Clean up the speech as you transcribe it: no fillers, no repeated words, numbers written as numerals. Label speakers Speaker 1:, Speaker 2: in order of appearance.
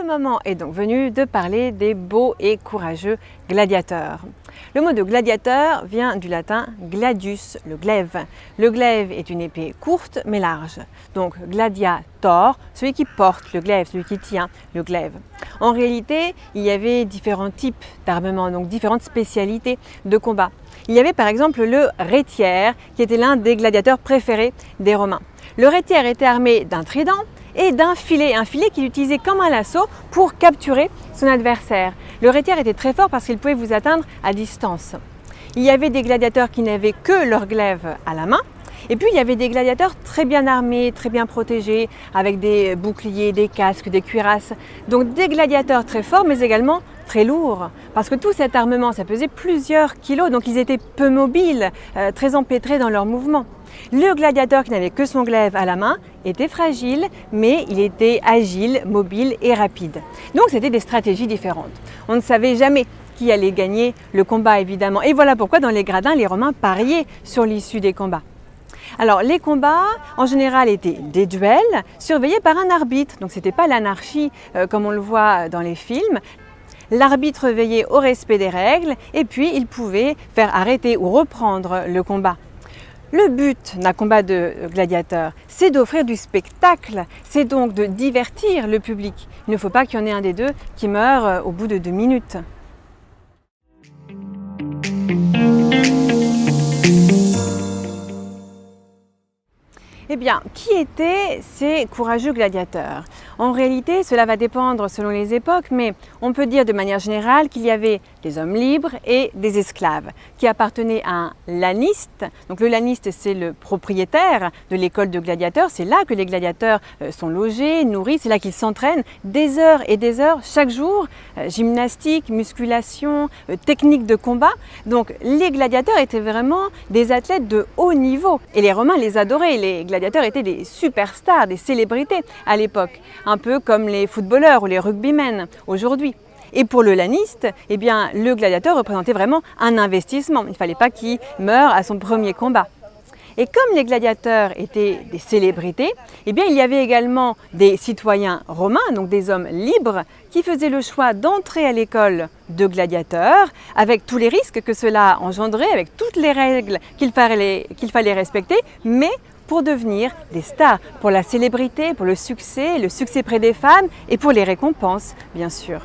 Speaker 1: moment est donc venu de parler des beaux et courageux gladiateurs. Le mot de gladiateur vient du latin gladius, le glaive. Le glaive est une épée courte mais large. Donc gladiator, celui qui porte le glaive, celui qui tient le glaive. En réalité, il y avait différents types d'armement, donc différentes spécialités de combat. Il y avait par exemple le rétiaire, qui était l'un des gladiateurs préférés des Romains. Le rétiaire était armé d'un trident et d'un filet, un filet qu'il utilisait comme un lasso pour capturer son adversaire. Le rétiaire était très fort parce qu'il pouvait vous atteindre à distance. Il y avait des gladiateurs qui n'avaient que leur glaive à la main, et puis il y avait des gladiateurs très bien armés, très bien protégés, avec des boucliers, des casques, des cuirasses. Donc des gladiateurs très forts, mais également très lourds, parce que tout cet armement, ça pesait plusieurs kilos, donc ils étaient peu mobiles, très empêtrés dans leurs mouvements. Le gladiateur qui n'avait que son glaive à la main était fragile, mais il était agile, mobile et rapide. Donc c'était des stratégies différentes. On ne savait jamais qui allait gagner le combat, évidemment. Et voilà pourquoi dans les gradins, les Romains pariaient sur l'issue des combats. Alors les combats, en général, étaient des duels surveillés par un arbitre. Donc ce n'était pas l'anarchie comme on le voit dans les films. L'arbitre veillait au respect des règles et puis il pouvait faire arrêter ou reprendre le combat. Le but d'un combat de gladiateurs, c'est d'offrir du spectacle, c'est donc de divertir le public. Il ne faut pas qu'il y en ait un des deux qui meure au bout de 2 minutes. Eh bien, qui étaient ces courageux gladiateurs? En réalité, cela va dépendre selon les époques, mais on peut dire de manière générale qu'il y avait des hommes libres et des esclaves qui appartenaient à un laniste. Donc le laniste, c'est le propriétaire de l'école de gladiateurs. C'est là que les gladiateurs sont logés, nourris, c'est là qu'ils s'entraînent des heures et des heures chaque jour. Gymnastique, musculation, technique de combat. Donc les gladiateurs étaient vraiment des athlètes de haut niveau et les Romains les adoraient. Les gladiateurs étaient des superstars, des célébrités à l'époque, un peu comme les footballeurs ou les rugbymen aujourd'hui. Et pour le laniste, eh bien, le gladiateur représentait vraiment un investissement. Il ne fallait pas qu'il meure à son premier combat. Et comme les gladiateurs étaient des célébrités, eh bien, il y avait également des citoyens romains, donc des hommes libres, qui faisaient le choix d'entrer à l'école de gladiateurs, avec tous les risques que cela engendrait, avec toutes les règles qu'il fallait respecter, mais pour devenir des stars, pour la célébrité, pour le succès près des femmes et pour les récompenses, bien sûr.